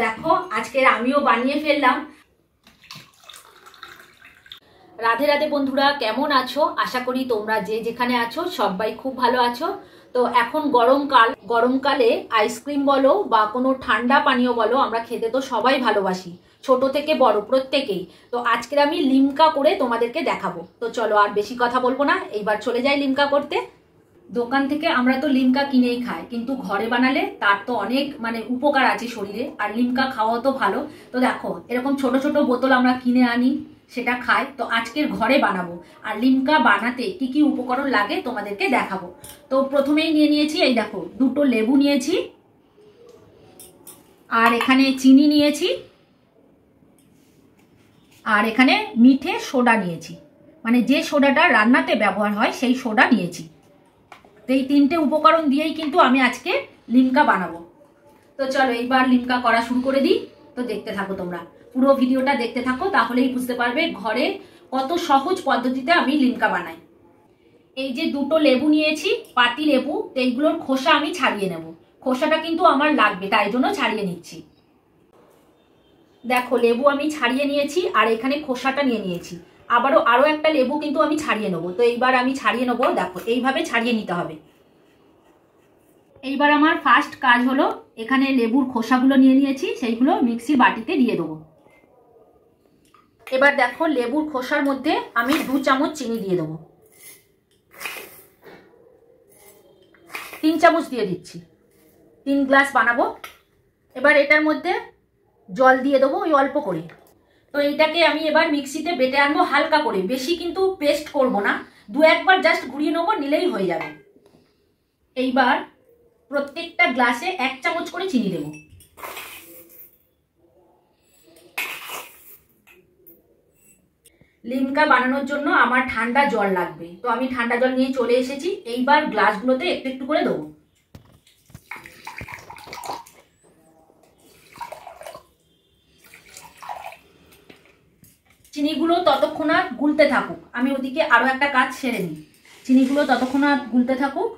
দেখো আজকের আমিও বানিয়ে ফেললাম। রাধে রাধে বন্ধুরা, কেমন আছো? আশা করি তোমরা যে যেখানে আছো সবাই খুব ভালো আছো। তো এখন গরমকালে আইসক্রিম বলো বা কোনো ঠান্ডা পানীয় বলো, আমরা খেতে তো সবাই ভালোবাসি, ছোট থেকে বড় প্রত্যেকেই। তো আজকের আমি লিমকা করে তোমাদেরকে দেখাবো। তো চলো আর বেশি কথা বলবো না, এইবার চলে যাই লিমকা করতে। দোকান থেকে আমরা তো লিমকা কিনেই খাই, কিন্তু ঘরে বানালে তার তো অনেক উপকার আছে শরীরে, আর লিমকা খাওয়া তো ভালো। তো দেখো এরকম ছোট ছোট বোতল আমরা কিনে আনি, সেটা খাই। তো আজকের ঘরে বানাবো, আর লিমকা বানাতে কি কি উপকরণ লাগে তোমাদেরকে দেখাবো। তো প্রথমেই নিয়ে নিয়েছি, এই দেখো দুটো লেবু নিয়েছি, আর এখানে চিনি নিয়েছি, আর এখানে মিঠে সোডা নিয়েছি, মানে যে সোডাটা রান্নাতে ব্যবহার হয় সেই সোডা নিয়েছি। তো এই তিনটে উপকরণ দিয়েই কিন্তু আমি আজকে লিমকা বানাবো। তো চলো এইবার লিমকা করা শুরু করে দিই। তো দেখতে থাকো, তোমরা পুরো ভিডিওটা দেখতে থাকো, তাহলেই বুঝতে পারবে ঘরে কত সহজ পদ্ধতিতে আমি লিমকা বানাই। এই যে দুটো লেবু নিয়েছি, পাতি লেবু, তো এইগুলোর খোসা আমি ছাড়িয়ে নেব। খোসাটা কিন্তু আমার লাগবে, তাই জন্য ছাড়িয়ে নিচ্ছি। দেখো লেবু আমি ছাড়িয়ে নিয়েছি, আর এখানে খোসাটা নিয়ে নিয়েছি। আরো একটা লেবু কিন্তু আমি ছাড়িয়ে নেবো। তো এইবার আমি ছাড়িয়ে নেবো, দেখো এইভাবে ছাড়িয়ে নিতে হবে। এইবার আমার ফার্স্ট কাজ হলো, এখানে লেবুর খোসাগুলো নিয়ে নিয়েছি, সেইগুলো মিক্সির বাটিতে দিয়ে দেবো। এবার দেখো লেবুর খোসার মধ্যে আমি 2 চামচ চিনি দিয়ে দেবো। 3 চামচ দিয়ে দিচ্ছি, 3 গ্লাস বানাবো। এবার এটার মধ্যে জল দিয়ে দেবো ওই অল্প করে। তো এইটাকে আমি এবার মিক্সিতে বেটে আনবো হালকা করে, বেশি কিন্তু পেস্ট করব না, 2-1 বার জাস্ট ঘুরিয়ে নেবো, নিলেই হয়ে যাবে। এইবার প্রত্যেকটা গ্লাসে 1 চামচ করে চিনি দেব। লিমকা বানানোর জন্য আমার ঠান্ডা জল লাগবে, তো আমি ঠান্ডা জল নিয়ে চলে এসেছি। এইবার গ্লাসগুলোতে একটু একটু করে দেবো। চিনিগুলো ততক্ষণাৎ গুলতে থাকুক, আমি ওদিকে আরো একটা কাজ সেরে নিই। চিনিগুলো ততক্ষণাৎ গুলতে থাকুক।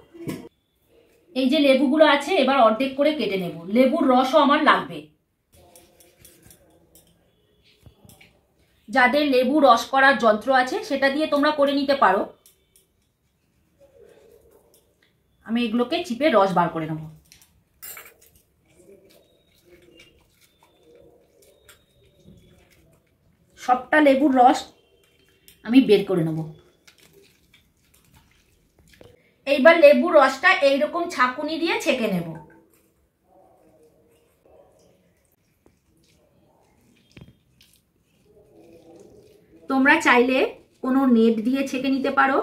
এই যে লেবুগুলো আছে, এবার অর্ধেক করে কেটে নেব। লেবুর রসও আমার লাগবে। যাদের লেবু রস করার যন্ত্র আছে সেটা দিয়ে তোমরা করে নিতে পারো। আমি এগুলোকে চিপে রস বার করে নেব। সবটা লেবুর রস আমি বের করে নেব। এইবার লেবুর রসটা এইরকম ছাঁকুনি দিয়ে ছেঁকে নেব। তোমরা চাইলে কোনো নেট দিয়ে ছেঁকে নিতে পারো,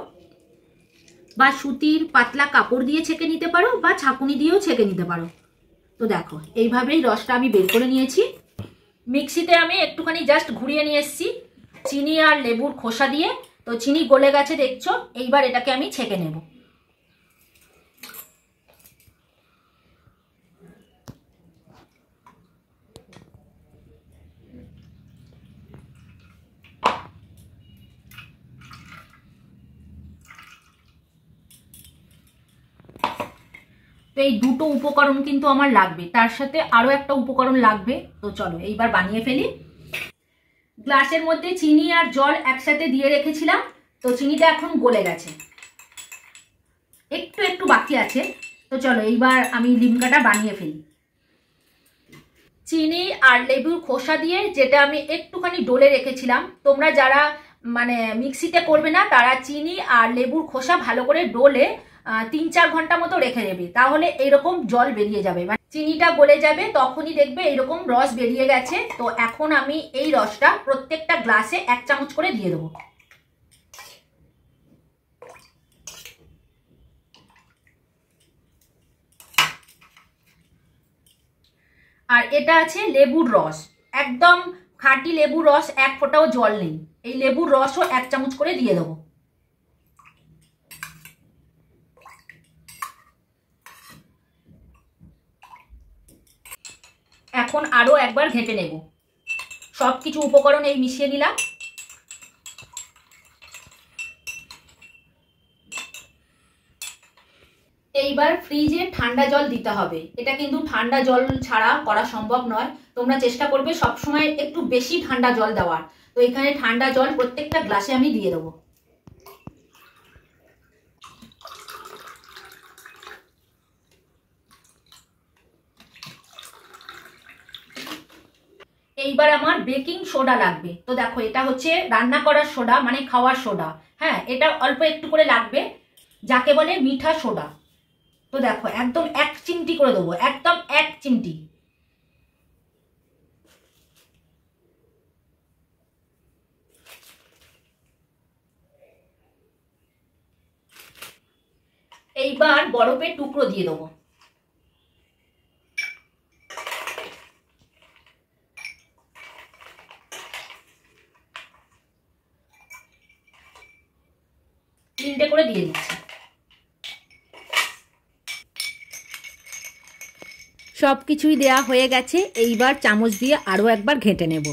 বা সুতির পাতলা কাপড় দিয়ে ছেঁকে নিতে পারো, বা ছাঁকুনি দিয়েও ছেঁকে নিতে পারো। তো দেখো এইভাবেই রসটা আমি বের করে নিয়েছি। মিক্সিতে আমি একটুখানি জাস্ট ঘুরিয়ে নিয়ে এসেছি চিনি আর লেবুর খোসা দিয়ে। তো চিনি গলে গেছে দেখছো, এইবার এটাকে আমি ছেঁকে নেব। তো এই দুটো উপকরণ কিন্তু আমার লাগবে, তার সাথে আরো একটা উপকরণ লাগবে। তো চলো এইবার বানিয়ে ফেলি। গ্লাসের মধ্যে চিনি আর জল একসাথে দিয়ে রেখেছিলাম, তো চিনিটা এখন গলে গেছে, একটু একটু বাকি আছে। তো চলো এইবার আমি লিমকাটা বানিয়ে ফেলি। চিনি আর লেবুর খোসা দিয়ে যেটা আমি একটুখানি ডলে রেখেছিলাম, তোমরা যারা মিক্সিতে করবে না তারা চিনি আর লেবুর খোসা ভালো করে ডলে 3-4 ঘন্টা মতো রেখে দেবে, তাহলে এইরকম জল বেরিয়ে যাবে, চিনিটা গলে যাবে, তখনই দেখবে এইরকম রস বেরিয়ে গেছে। তো এখন আমি এই রসটা প্রত্যেকটা গ্লাসে 1 চামচ করে দিয়ে দেবো। আর এটা আছে লেবুর রস, একদম খাঁটি লেবুর রস, 1 ফোঁটাও জল নেই। এই লেবুর রসও 1 চামচ করে দিয়ে দেবো। এখন আরো একবার ঘেঁটে নেব। সবকিছু উপকরণ এই মিশিয়ে নিলাম। এইবার ফ্রিজে ঠান্ডা জল দিতে হবে। এটা কিন্তু ঠান্ডা জল ছাড়া করা সম্ভব নয়। তোমরা চেষ্টা করবে সবসময় একটু বেশি ঠান্ডা জল দেওয়ার। তো এখানে ঠান্ডা জল প্রত্যেকটা গ্লাসে আমি দিয়ে দেবো। এইবার আমার বেকিং সোডা লাগবে। তো দেখো এটা হচ্ছে রান্না করার সোডা, মানে খাওয়ার সোডা। হ্যাঁ, এটা অল্প একটু করে লাগবে, যাকে বলে মিঠা সোডা। তো দেখো একদম 1 চিমটি করে দেবো, একদম 1 চিমটি। এইবার বরফের টুকরো দিয়ে দেবো। তিনটে করে দিয়ে দিচ্ছি। সব কিছুই দেয়া হয়ে গেছে। এইবার চামচ দিয়ে আরও একবার ঘেঁটে নেব।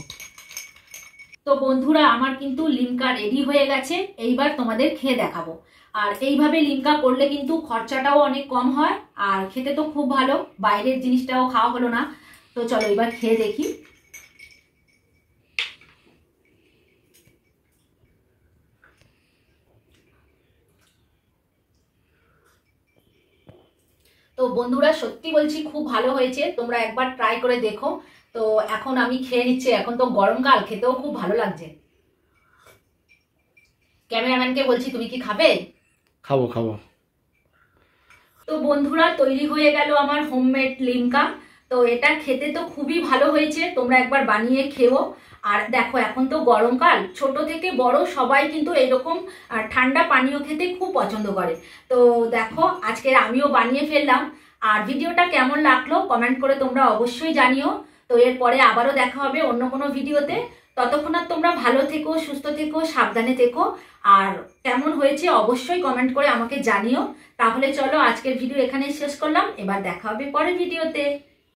তো বন্ধুরা, আমার কিন্তু লিমকা রেডি হয়ে গেছে। এইবার তোমাদের খেয়ে দেখাবো। আর এইভাবে লিমকা করলে কিন্তু খরচাটাও অনেক কম হয়, আর খেতে তো খুব ভালো, বাইরের জিনিসটাও খাওয়া হলো না। তো চলো এবার খেয়ে দেখি। তো বন্ধুরা, সত্যি বলছি খুব ভালো হয়েছে, তোমরা একবার ট্রাই করে দেখো। তো এখন আমি খেয়ে নিচ্ছি। এখন তো গরমকাল, খেতেও খুব ভালো লাগছে। ক্যামেরাম্যানকে বলছি, তুমি কি খাবে? খাবো খাবো। তো বন্ধুরা, তৈরি হয়ে গেল আমার হোমমেড লিমকা। তো এটা খেতে তো খুবই ভালো হয়েছে, তোমরা একবার বানিয়ে খেও। আর দেখো এখন তো গরমকাল, ছোট থেকে বড় সবাই কিন্তু এরকম ঠান্ডা পানীয় খেতে খুব পছন্দ করে। তো দেখো আজকের আমিও বানিয়ে ফেললাম। আর ভিডিওটা কেমন লাগলো কমেন্ট করে তোমরা অবশ্যই জানিও। তো এরপরে আবারও দেখা হবে অন্য কোনো ভিডিওতে। ততক্ষণ আর তোমরা ভালো থেকো, সুস্থ থেকো, সাবধানে থেকো। আর কেমন হয়েছে অবশ্যই কমেন্ট করে আমাকে জানিও। তাহলে চলো আজকের ভিডিও এখানে শেষ করলাম। এবার দেখা হবে পরের ভিডিওতে।